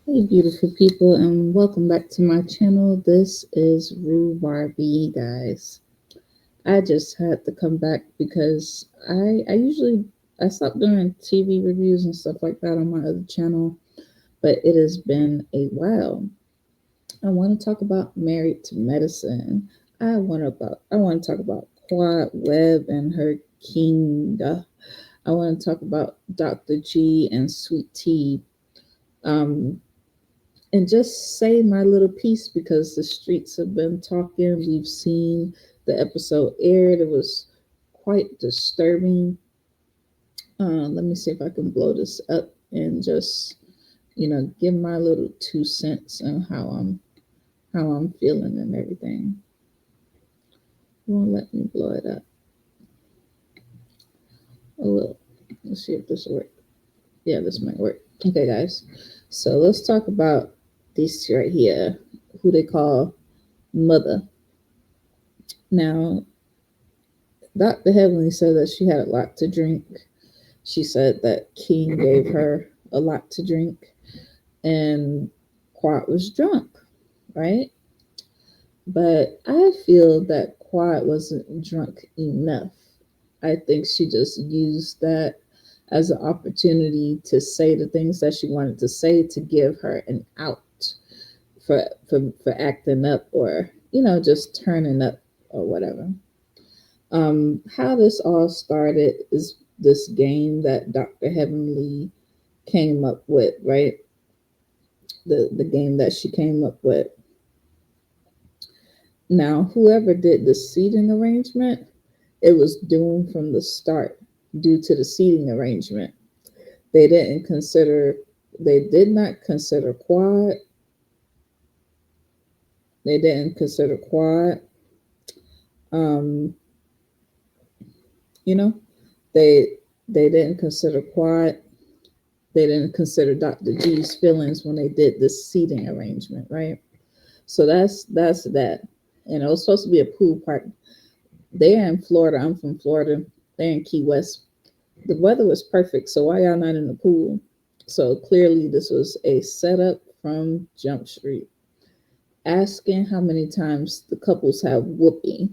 Hey, beautiful people, and welcome back to my channel. This is Rue Barbie, guys. I just had to come back because I stopped doing TV reviews and stuff like that on my other channel, but it has been a while. I want to talk about Married to Medicine. I want to talk about Quad Webb and her king. I want to talk about Dr. G and Sweet Tea. Um, and just say my little piece because the streets have been talking. We've seen the episode aired. It was quite disturbing. Let me see if I can blow this up and just give my little 2 cents on how I'm feeling and everything. It won't let me blow it up. Oh well, let's see if this will work. Yeah, this might work. Okay, guys. So let's talk about this right here, who they call Mother. Now, Dr. Heavenly said that she had a lot to drink. She said that King gave her a lot to drink, and Quad was drunk, right? But I feel that Quad wasn't drunk enough. I think she just used that as an opportunity to say the things that she wanted to say to give her an out for acting up or just turning up or whatever. How this all started is this game that Dr. Heavenly came up with, right? The game that she came up with. Now, whoever did the seating arrangement, it was doomed from the start due to the seating arrangement. They didn't consider, they did not consider Quad. They didn't consider Quad. Um, you know, they they didn't consider Quad. They didn't consider Dr. G's feelings when they did this seating arrangement, right? So that's that. And it was supposed to be a pool party. They're in Florida. I'm from Florida. They're in Key West. The weather was perfect. So why y'all not in the pool? So clearly this was a setup from Jump Street. Asking how many times the couples have whoopee.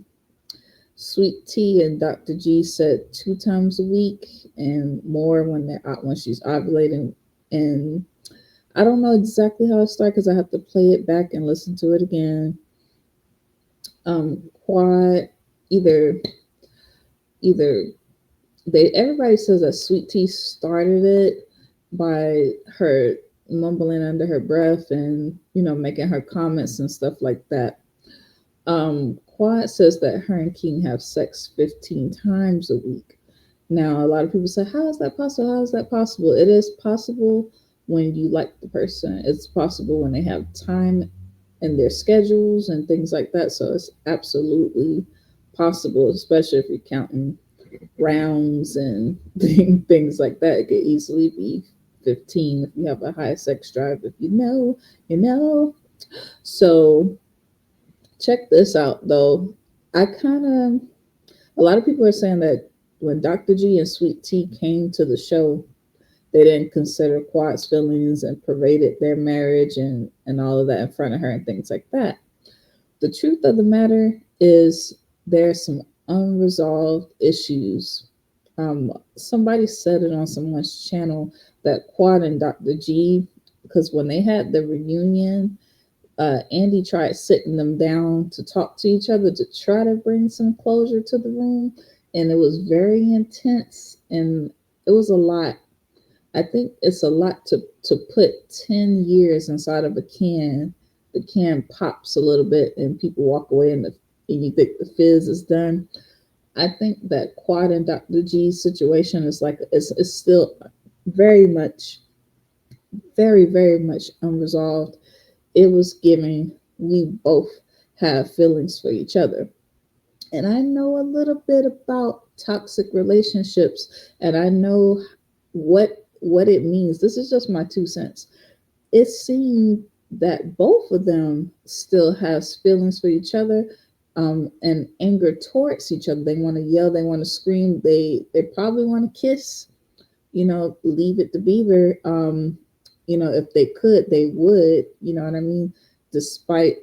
Sweet Tea and Dr. G said 2 times a week and more when they're out when she's ovulating. And I don't know exactly how it started because I have to play it back and listen to it again. Quad either either they everybody says that Sweet Tea started it by her mumbling under her breath and making her comments and stuff like that. Quad says that her and King have sex 15 times a week. Now, a lot of people say, how is that possible? How is that possible? It is possible when you like the person. It's possible when they have time in their schedules and things like that. So it's absolutely possible, especially if you're counting rounds and things like that. It could easily be 15 if you have a high sex drive. If you know. So check this out though. I kind of a lot of people are saying that when Dr. G and Sweet Tea came to the show, they didn't consider Quad's feelings and paraded their marriage and all of that in front of her and things like that. The truth of the matter is there's some unresolved issues. Somebody said it on someone's channel that Quad and Dr. G, because when they had the reunion, Andy tried sitting them down to talk to each other to try to bring some closure to the room, and it was very intense and it was a lot. I think it's a lot to put 10 years inside of a can. The can pops a little bit and people walk away and you think the fizz is done. I think that Quad and Dr. G's situation is like it's still very much, very much unresolved. It was giving we both have feelings for each other. And I know a little bit about toxic relationships and I know what it means. This is just my 2 cents. It seemed that both of them still has feelings for each other, and anger towards each other. They want to yell, they want to scream, they probably want to kiss, leave it to Beaver. if they could, they would, you know what I mean? Despite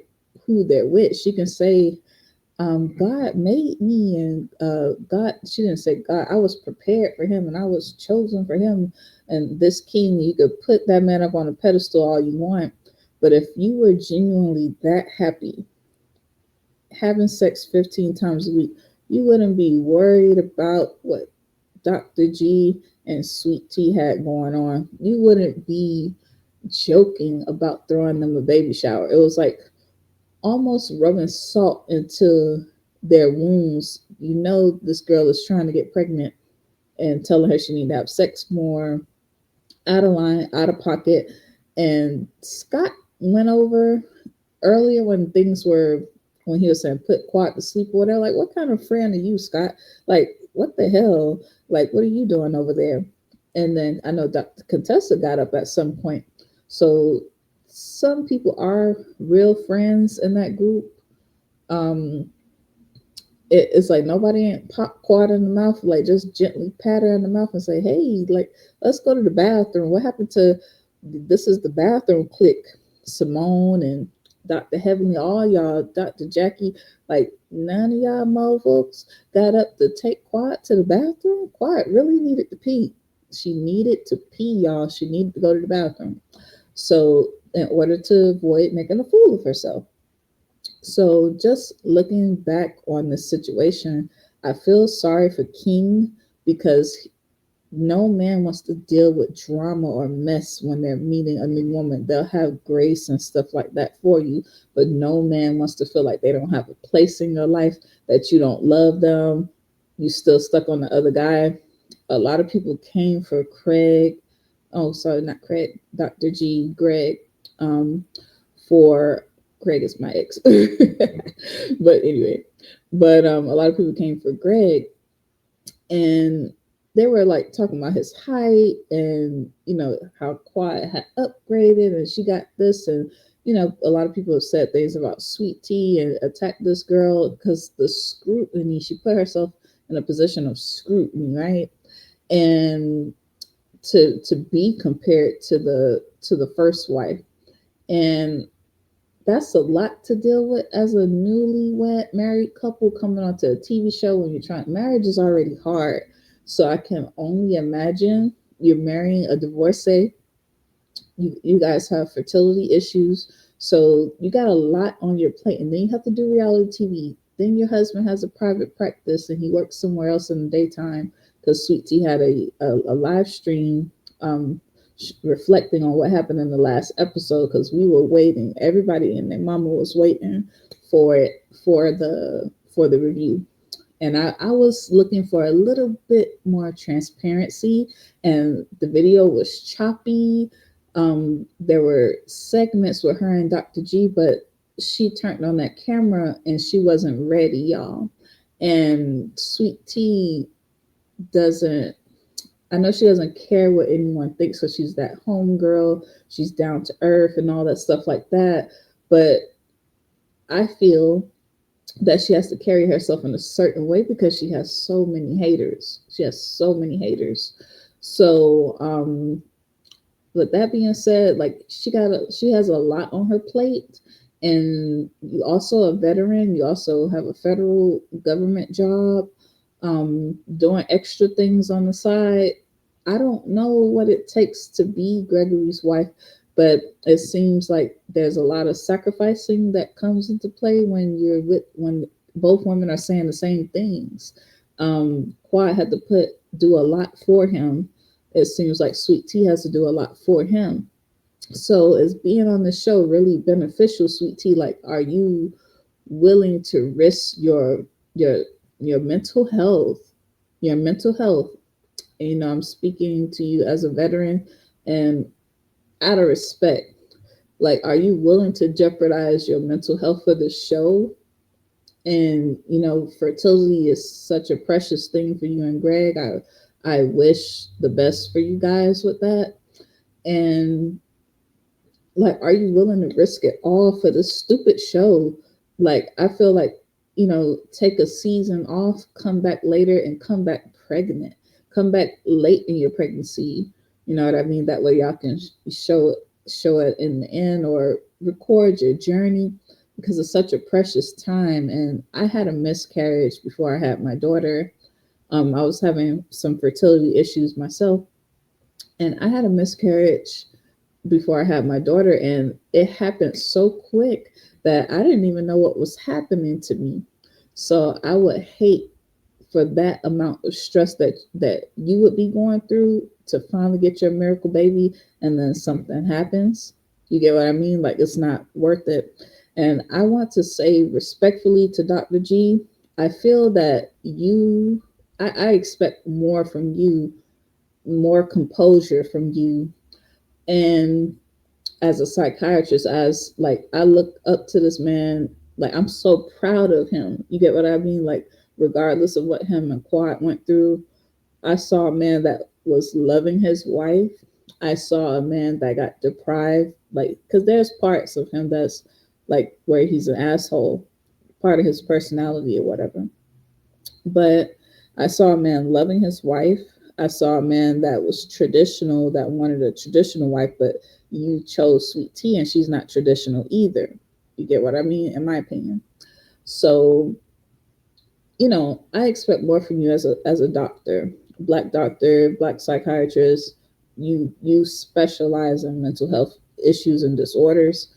who they're with, she can say, God made me, and God, she didn't say God, I was prepared for him and I was chosen for him. And this king, you could put that man up on a pedestal all you want. But if you were genuinely that happy, having sex 15 times a week, you wouldn't be worried about what Dr. G and Sweet Tea had going on. You wouldn't be joking about throwing them a baby shower. It was like almost rubbing salt into their wounds. This girl is trying to get pregnant and telling her she need to have sex more, out of line, out of pocket. And Scott went over earlier when he was saying put Quad to sleep or whatever. Like, what kind of friend are you, Scott? Like, what the hell? Like, what are you doing over there? And then I know Dr. Contessa got up at some point. So some people are real friends in that group. Um, it's like nobody ain't pop Quad in the mouth, like just gently pat her in the mouth and say, hey, like, let's go to the bathroom. What happened to this is the bathroom clique? Simone and Dr. Heavenly, all y'all, Dr. Jackie, like none of y'all motherfuckers got up to take Quad to the bathroom. Quad really needed to pee. She needed to pee, y'all. She needed to go to the bathroom. So in order to avoid making a fool of herself. So, just looking back on the situation, I feel sorry for King because no man wants to deal with drama or mess when they're meeting a new woman. They'll have grace and stuff like that for you, but no man wants to feel like they don't have a place in your life, that you don't love them, you still stuck on the other guy. A lot of people came for Craig. Oh, sorry, not Craig, Dr. G, Greg. Um, for Greg is my ex. But anyway, a lot of people came for Greg, and they were like talking about his height and how Quiet had upgraded and she got this, and a lot of people have said things about Sweet Tea and attacked this girl because the scrutiny, she put herself in a position of scrutiny, right? And to be compared to the first wife, and that's a lot to deal with as a newlywed married couple coming onto a TV show when you're trying. Marriage is already hard, so I can only imagine you're marrying a divorcee. You guys have fertility issues, so you got a lot on your plate, and then you have to do reality TV. Then your husband has a private practice, and he works somewhere else in the daytime because Sweet Tea had a live stream reflecting on what happened in the last episode because we were waiting. Everybody and their mama was waiting for it for the review. And I was looking for a little bit more transparency, and the video was choppy. There were segments with her and Dr. G, but she turned on that camera and she wasn't ready, y'all. And Sweet Tea doesn't, I know she doesn't care what anyone thinks because she's that home girl. She's down to earth and all that stuff like that. But I feel that she has to carry herself in a certain way because she has so many haters. She has so many haters. So, with that being said, like she has a lot on her plate, and you also a veteran. You also have a federal government job, doing extra things on the side. I don't know what it takes to be Gregory's wife, but it seems like there's a lot of sacrificing that comes into play when both women are saying the same things. Quad had to do a lot for him. It seems like Sweet Tea has to do a lot for him. So is being on the show really beneficial, Sweet Tea? Like, are you willing to risk your your mental health, your mental health? And, I'm speaking to you as a veteran and out of respect. Like, are you willing to jeopardize your mental health for the show? And fertility is such a precious thing for you and Greg. I wish the best for you guys with that. And like, are you willing to risk it all for this stupid show? Like, I feel like, take a season off, come back later, and come back pregnant. Come back late in your pregnancy. You know what I mean? That way y'all can show it in the end or record your journey because it's such a precious time. And I had a miscarriage before I had my daughter. I was having some fertility issues myself, and I had a miscarriage before I had my daughter, and it happened so quick that I didn't even know what was happening to me. So I would hate for that amount of stress that you would be going through to finally get your miracle baby, and then something happens. You get what I mean? Like, it's not worth it. And I want to say respectfully to Dr. G, I feel that I expect more from you, more composure from you. And as a psychiatrist, as like, I look up to this man, like, I'm so proud of him. You get what I mean? Like, regardless of what him and Quad went through, I saw a man that was loving his wife. I saw a man that got deprived, like, because there's parts of him that's like where he's an asshole, part of his personality or whatever. But I saw a man loving his wife. I saw a man that was traditional, that wanted a traditional wife, but you chose Sweet Tea and she's not traditional either. You get what I mean? In my opinion. So, I expect more from you as a doctor, black psychiatrist. You specialize in mental health issues and disorders.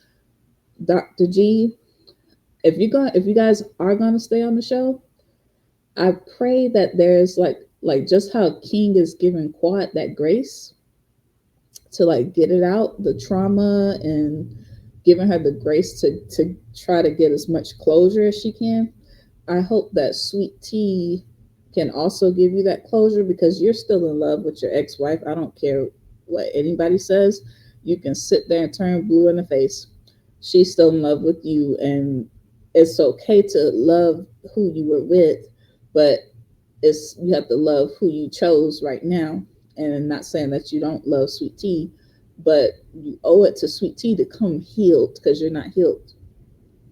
Dr. G, if you guys are gonna stay on the show, I pray that there's like just how King is giving Quad that grace to like get it out, the trauma, and giving her the grace to try to get as much closure as she can. I hope that Sweet Tea can also give you that closure because you're still in love with your ex-wife. I don't care what anybody says. You can sit there and turn blue in the face. She's still in love with you, and it's okay to love who you were with, but it's you have to love who you chose right now. And I'm not saying that you don't love Sweet Tea, but you owe it to Sweet Tea to come healed because you're not healed.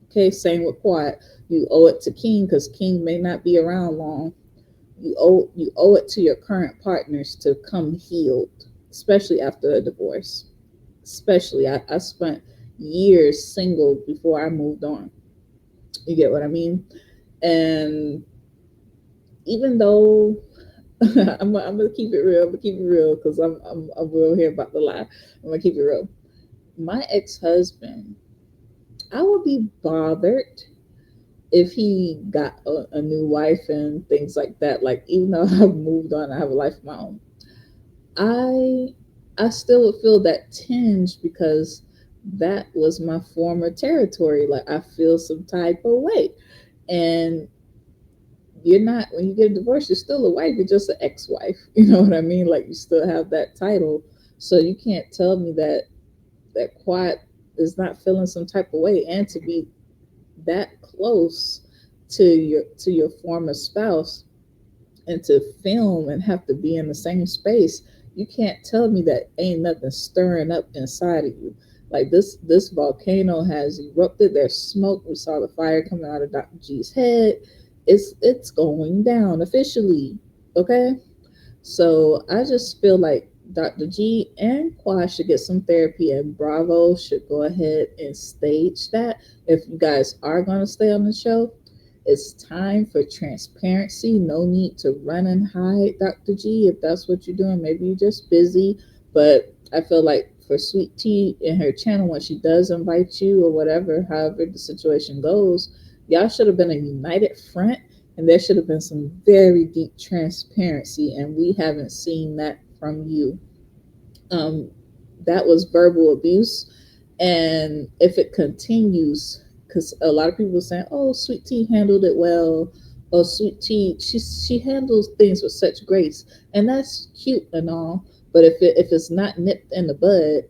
Okay, same with Quiet. You owe it to King because King may not be around long. You owe it to your current partners to come healed, especially after a divorce. Especially, I spent years single before I moved on. You get what I mean? And even though I'm gonna keep it real, I'm gonna keep it real because I'm real here about the lie. I'm gonna keep it real. My ex husband, I would be bothered if he got a new wife and things like that. Like, even though I've moved on, I have a life of my own. I I still would feel that tinge because that was my former territory. Like, I feel some type of way, and you're not when you get a divorce, you're still a wife. You're just an ex-wife. You know what I mean? Like, you still have that title, so you can't tell me that Quiet is not feeling some type of way, and to be that close to your former spouse and to film and have to be in the same space, you can't tell me that ain't nothing stirring up inside of you. Like, this volcano has erupted. There's smoke. We saw the fire coming out of Dr. G's head. It's going down officially. Okay? So I just feel like Dr. G and Qua should get some therapy, and Bravo should go ahead and stage that. If you guys are going to stay on the show, it's time for transparency. No need to run and hide, Dr. G. If that's what you're doing, maybe you're just busy. But I feel like for Sweet Tea in her channel, when she does invite you or whatever, however the situation goes, y'all should have been a united front, and there should have been some very deep transparency, and we haven't seen that from you. um, that was verbal abuse. And if it continues, because a lot of people are saying, "Oh, Sweet Tea handled it well," "Oh, Sweet Tea, she handles things with such grace," and that's cute and all. But if it's not nipped in the bud,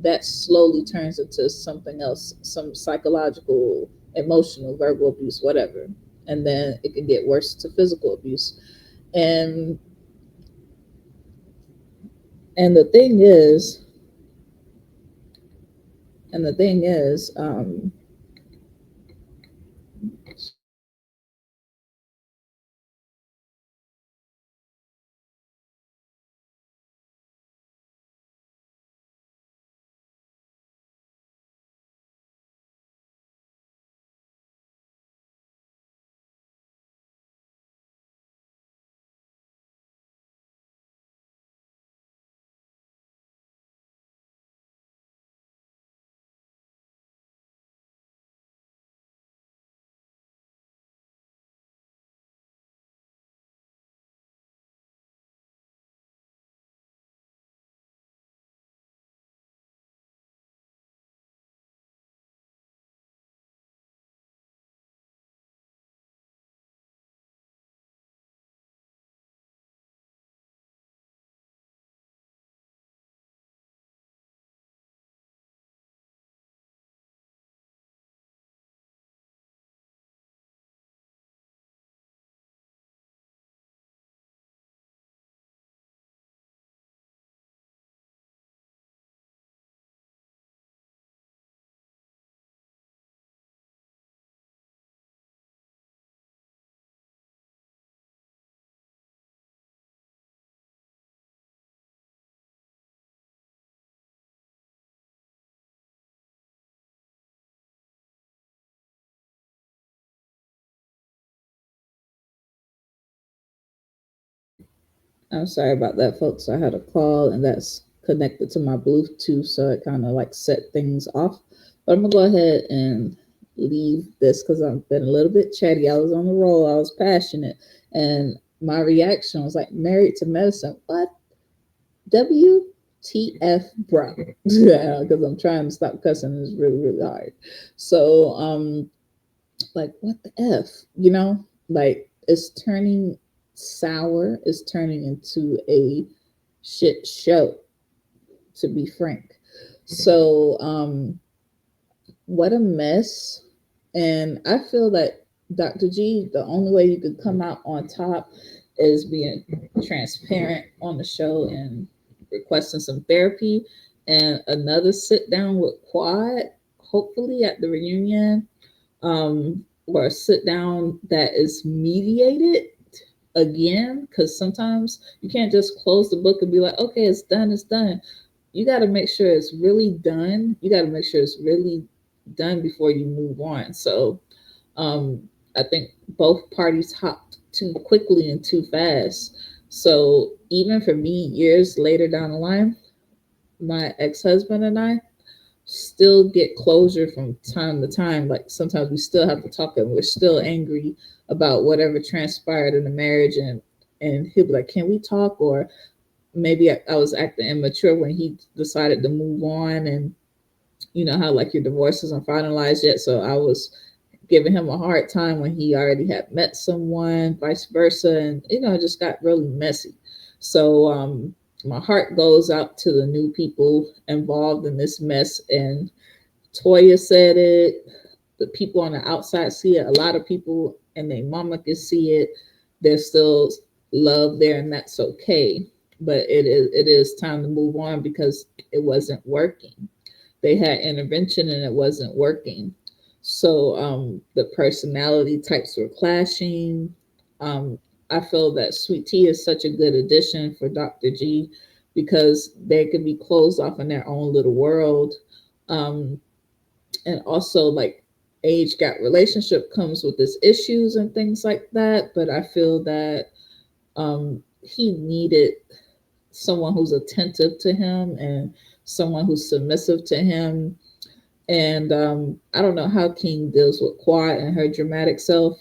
that slowly turns into something else, some psychological, emotional, verbal abuse, whatever, and then it can get worse to physical abuse. And and the thing is, and the thing is, I'm sorry about that, folks. I had a call and that's connected to my Bluetooth, so it kind of like set things off. But I'm gonna go ahead and leave this because I've been a little bit chatty. I was on the roll, I was passionate, and my reaction was like, married to medicine. What? WTF, bro? Yeah, because I'm trying to stop cussing. It's really, really hard. So, like, what the F? You know, like, it's turning sour, it's turning into a shit show, to be frank. So, what a mess. And I feel that Dr. G, the only way you could come out on top is being transparent on the show and requesting some therapy and another sit down with Quad, hopefully at the reunion, or a sit down that is mediated again, because sometimes you can't just close the book and be like, okay, it's done, it's done. You got to make sure it's really done. You got to make sure it's really done before you move on. So I think both parties hopped too quickly and too fast. So even for me, years later down the line, my ex-husband and I still get closure from time to time. Like sometimes we still have to talk and we're still angry about whatever transpired in the marriage, and he'll be like, can we talk? Or maybe I was acting immature when he decided to move on, and you know how like your divorce isn't finalized yet. So I was giving him a hard time when he already had met someone, vice versa, and you know it just got really messy. So my heart goes out to the new people involved in this mess. And Toya said it. The people on the outside see it. A lot of people and their mama can see it. There's still love there, and that's okay. But it is time to move on because it wasn't working. They had intervention and it wasn't working. So the personality types were clashing. Um, I feel that Sweet Tea is such a good addition for Dr. G because they can be closed off in their own little world. Um, and also like age gap relationship comes with its issues and things like that. But I feel that he needed someone who's attentive to him and someone who's submissive to him. And I don't know how King deals with Quad and her dramatic self,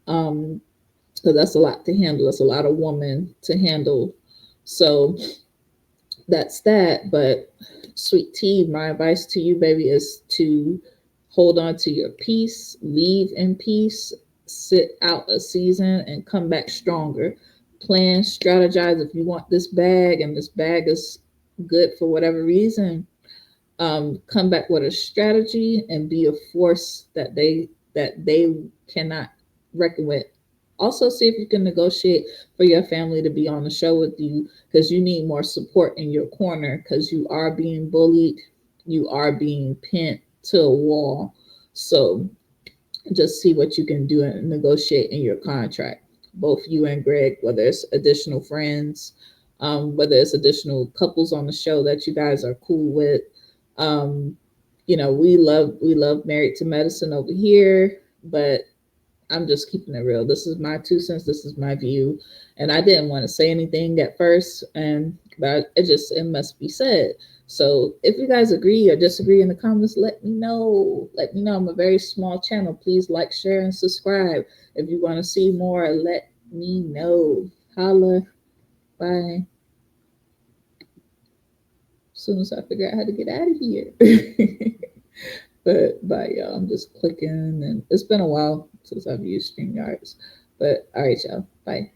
because that's a lot to handle. That's a lot of woman to handle. So that's that. But Sweet Tea, my advice to you, baby, is to hold on to your peace, leave in peace, sit out a season, and come back stronger. Plan, strategize. If you want this bag and this bag is good for whatever reason, come back with a strategy and be a force that they cannot reckon with. Also, see if you can negotiate for your family to be on the show with you because you need more support in your corner because you are being bullied, you are being pinned to a wall. So just see what you can do and negotiate in your contract. Both you and Greg, whether it's additional friends, whether it's additional couples on the show that you guys are cool with. Um, you know, we love Married to Medicine over here, but I'm just keeping it real. This is my 2 cents. This is my view, and I didn't want to say anything at first, and but it must be said. So if you guys agree or disagree in the comments, let me know. Let me know. I'm a very small channel. Please like, share, and subscribe. If you want to see more, let me know. Holla. Bye. As soon as I figure out how to get out of here. But bye, y'all. I'm just clicking, and it's been a while since I've used StreamYards. But all right, y'all. Bye.